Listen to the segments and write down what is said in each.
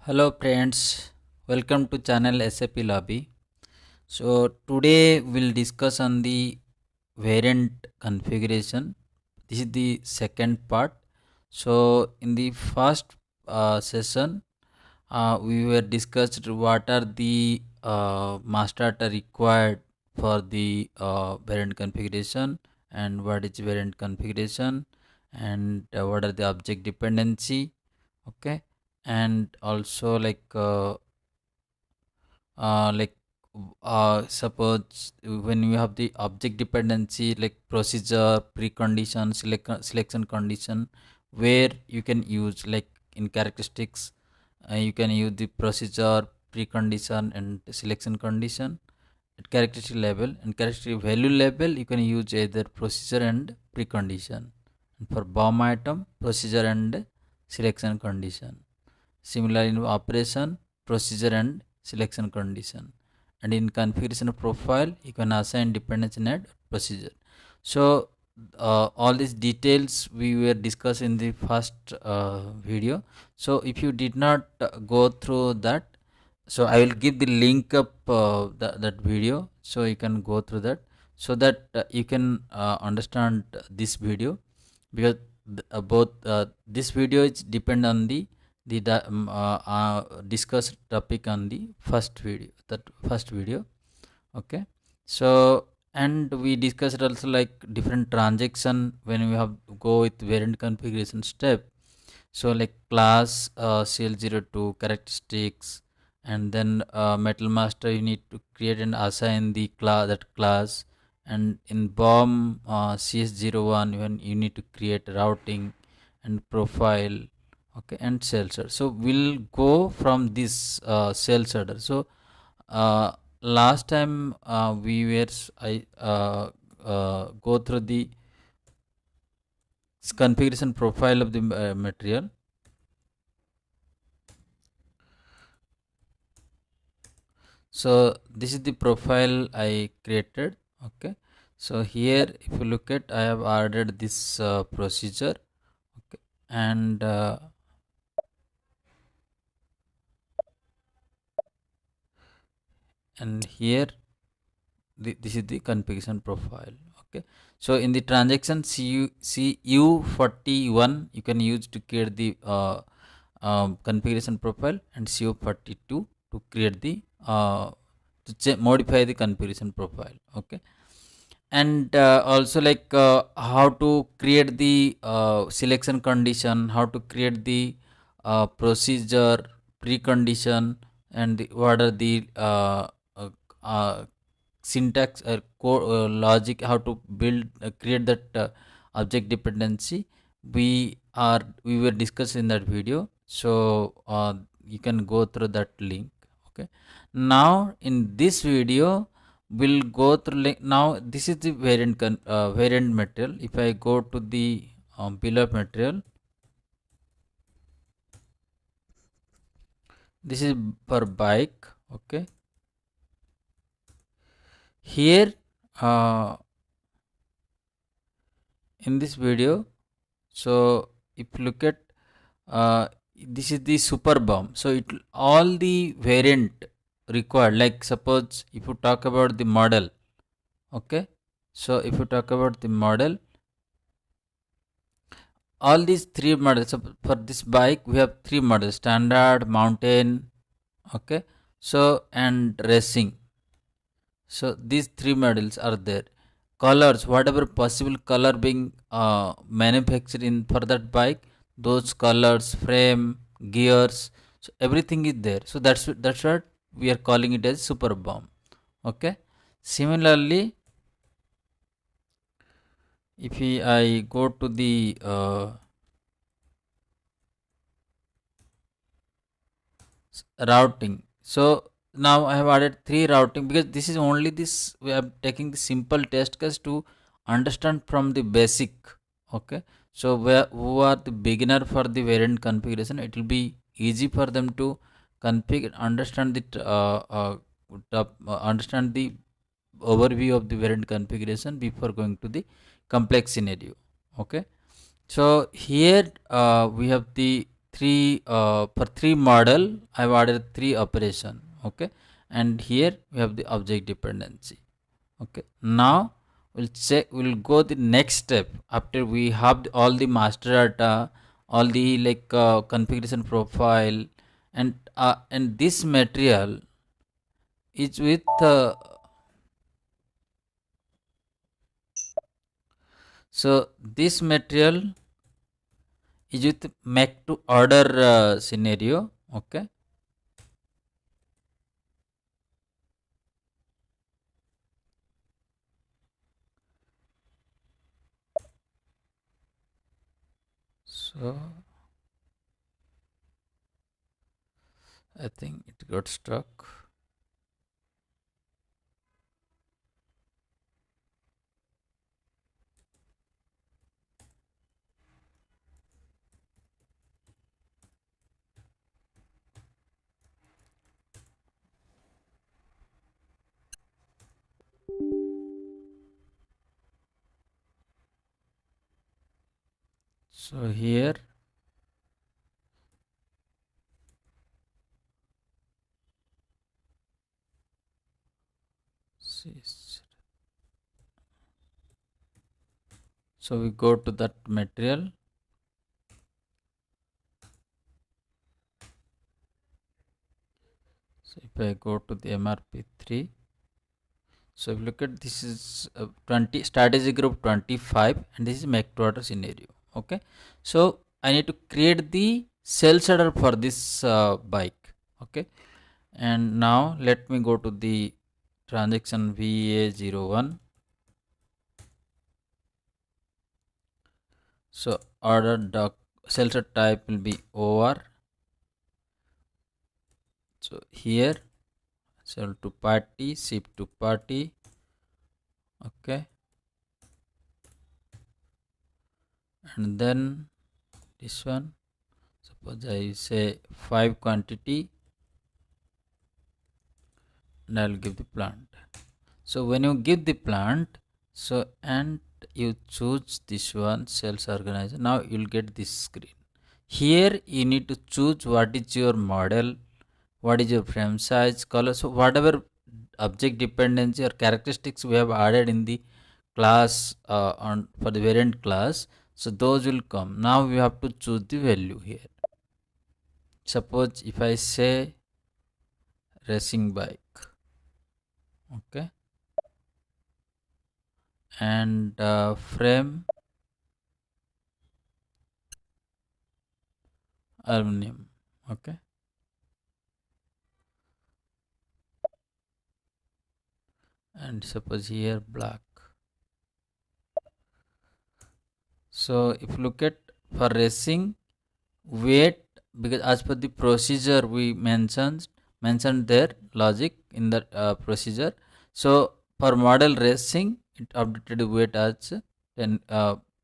Hello friends, welcome to channel SAPLobby. So today we'll discuss on the variant configuration. This is the second part. So in the first session, we were discussed what are the master data required for the variant configuration and what is variant configuration and what are the object dependency. Okay, and also like suppose when you have the object dependency like procedure precondition selection condition, where you can use like in characteristics, you can use the procedure precondition and selection condition. At characteristic level and characteristic value level, you can use either procedure and precondition, and for BOM item procedure and selection condition. Similar in operation, procedure and selection condition. And in configuration profile, you can assign dependency and procedure. So all these details we were discussed in the first video. So if you did not go through that, so I will give the link up that video, so you can go through that, so that you can understand this video, because both this video is depend on the discussed topic on the first video. Okay, so and we discussed also like different transaction when we have go with variant configuration step. So like class cl02 characteristics, and then metal master you need to create and assign the class, and in BOM cs01 when you need to create routing and profile. Okay, and cell sorter. So we'll go from this cell sorter. So last time we were go through the configuration profile of the material. So this is the profile I created. Okay, so here if you look at, I have added this procedure. Okay, and here this is the configuration profile. Okay, so in the transaction cu41 you can use to create the configuration profile, and cu42 to create the modify the configuration profile. Okay, and also like how to create the selection condition, how to create the procedure precondition, and what are the uh, syntax or logic, how to build create that object dependency. We were discussed in that video, so you can go through that link. Okay, now in this video we'll go through now this is the variant material. If I go to the bill of material, this is for bike. Okay, here in this video, so if you look at this is the super BOM. So it all the variant required, like suppose if you talk about the model. Okay, so if you talk about the model, all these three models. So for this bike we have three models: standard, mountain. Okay, so and racing. So these three models are there. Colors, whatever possible color being manufactured in for that bike, those colors, frame, gears, so everything is there. So that's what we are calling it as super BOM. Okay, similarly, if I go to the routing, so now I have added three routing, because this is only this we are taking the simple test case to understand from the basic. Okay, so who are the beginner for the variant configuration, it will be easy for them to configure, understand understand the overview of the variant configuration before going to the complex scenario. Okay, so here we have the three for three model I've added three operation. Okay, and here we have the object dependency. Okay, now we'll go the next step after we have all the master data, all the configuration profile, and this material is with so this material is with make to order scenario. Okay, so I think it got stuck. So here so we go to that material. So if I go to the MRP3, so if you look at this is 20 strategy group 25 and this is make to order scenario. Okay, so I need to create the sales order for this bike. Okay, and now let me go to the transaction VA01. So order doc sales order type will be OR. So here sell to party, ship to party. Okay, and then this one, suppose I say 5 quantity and I'll give the plant. So when you give the plant, so and you choose this one sales organizer, now you'll get this screen. Here you need to choose what is your model, what is your frame size, color. So whatever object dependency or characteristics we have added in the class on for the variant class, so those will come. Now we have to choose the value here. Suppose if I say racing bike, okay, and frame aluminum, okay, and suppose here black. So if you look at for racing weight, because as per the procedure we mentioned their logic in the procedure. So for model racing it updated the weight as 10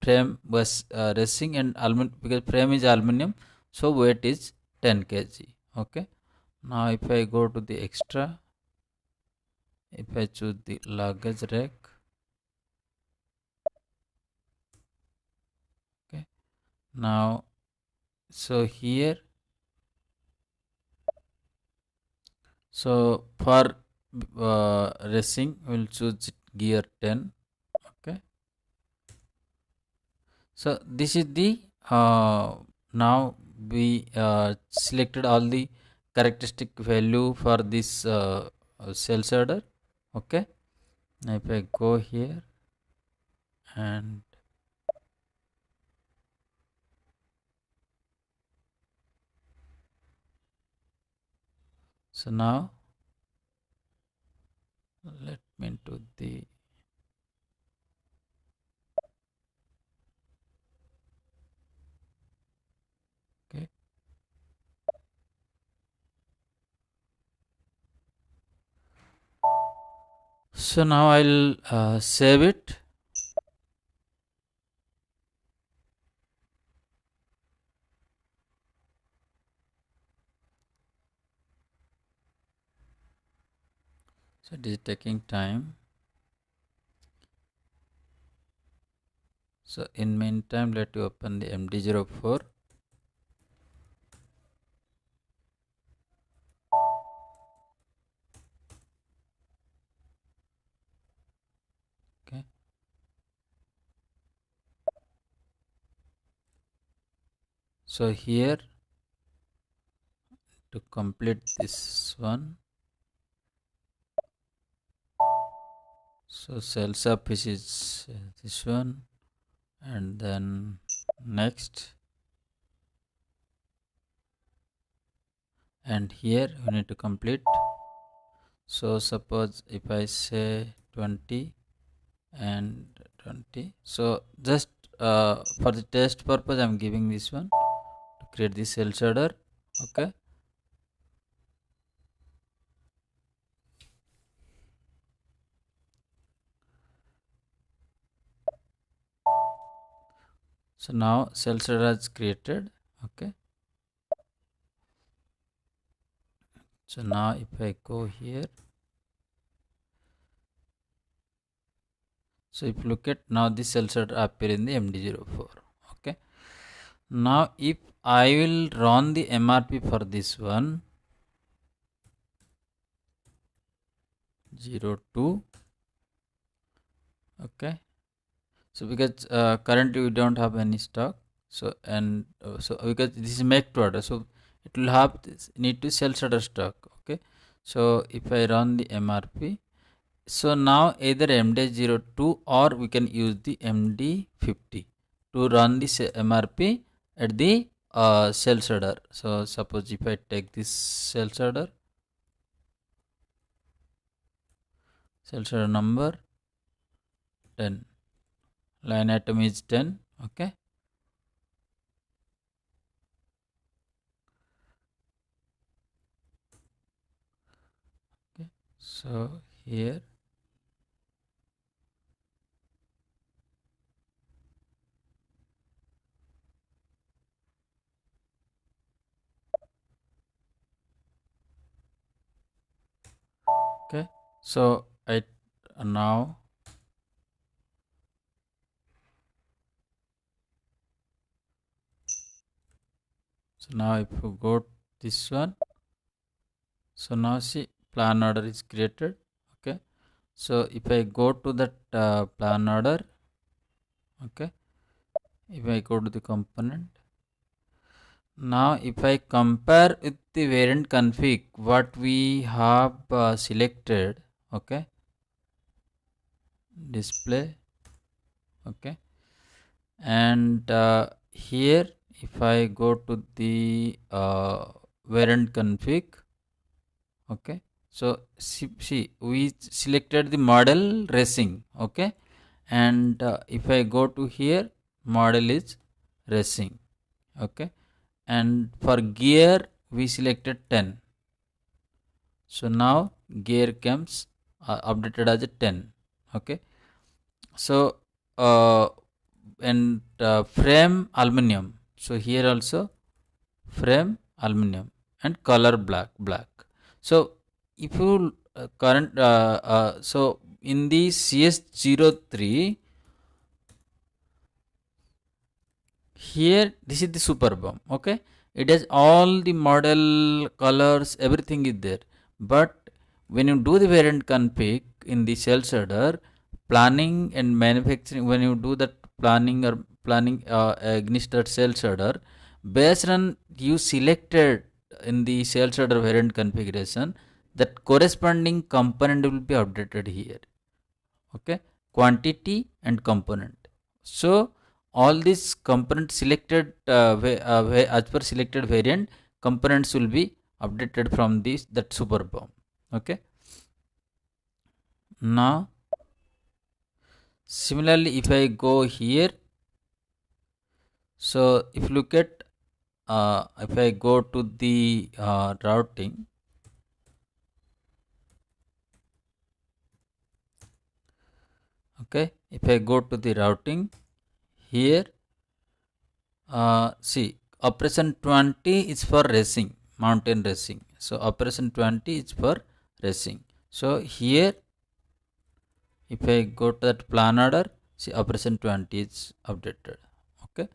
frame was racing and aluminum, because frame is aluminum, so weight is 10 kg. Okay, now if I go to the extra, if I choose the luggage rack, okay, now so here, so for racing we'll choose gear 10. Okay, so this is the now we selected all the characteristic value for this sales order. Okay, now if I go here and so now let me into the okay, so now I'll save it. So it is taking time. So in meantime let you open the MD04. So here to complete this one, so cells up is this one, and then next, and here we need to complete. So suppose if I say 20 and 20, so just for the test purpose I'm giving this one to create the cell shader. Okay, so now cell shader is created. Okay, so now if I go here, so if you look at now this cell shader appear in the MD04. Okay, now if I will run the MRP for this one 02. Okay, so because currently we don't have any stock, so and so because this is make to order, so it will have this need to sell shader stock. Okay, so if I run the MRP, so now either MD02 or we can use the MD50 to run this MRP at the cell shader. So suppose if I take this cell shader number 10, line item is 10. Okay, so here, okay, so I now, so now if you go this one, so now see plan order is created. Okay, so if I go to that plan order, okay, if I go to the component, now if I compare with the variant config what we have selected, okay, display, okay, and here if I go to the variant config, okay, so see we selected the model racing. Okay, and if I go to here, model is racing. Okay, and for gear we selected 10, so now gear comes updated as a 10. Okay, so and frame aluminum, so here also frame aluminum and color black. So if you so in the CS03, here this is the super bomb. Okay, it has all the model colors, everything is there, but when you do the variant config in the cell shader planning and manufacturing, when you do that planning or planning against that cell shader, based on you selected in the cell shader variant configuration, that corresponding component will be updated here. Okay, quantity and component. So all these component selected as per selected variant, components will be updated from this that super bomb. Okay, now similarly if I go here, so if you look at if I go to the routing, okay, if I go to the routing here, see operation 20 is for racing, mountain racing, so operation 20 is for racing. So here if I go to that plan order, see operation 20 is updated. Okay,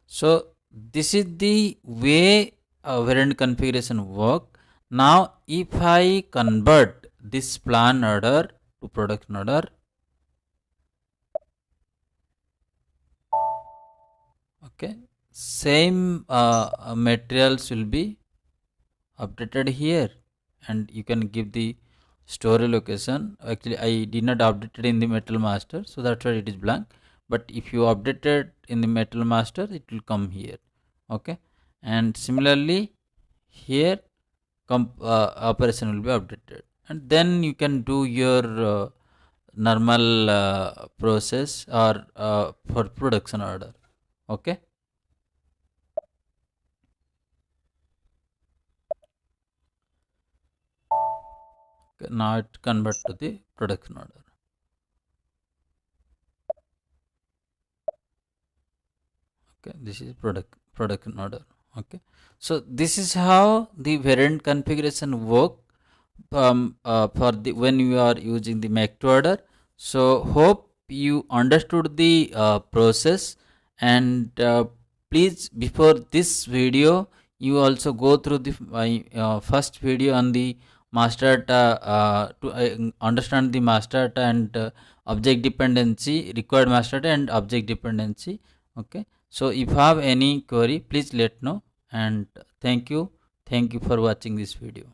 so this is the way variant configuration work. Now if I convert this plan order to production order, okay, same materials will be updated here, and you can give the story location. Actually, I did not update it in the metal master, so that's why it is blank. But if you update it in the metal master, it will come here. Okay, and similarly here operation will be updated, and then you can do your normal process or for production order. Okay. Okay, now it convert to the production order. Okay, this is production order. Okay, so this is how the variant configuration work for the when you are using the make to order. So hope you understood the process, and please, before this video, you also go through the my first video on the master data to understand the master data and object dependency, required master data and object dependency. Okay, so if you have any query, please let know, and thank you for watching this video.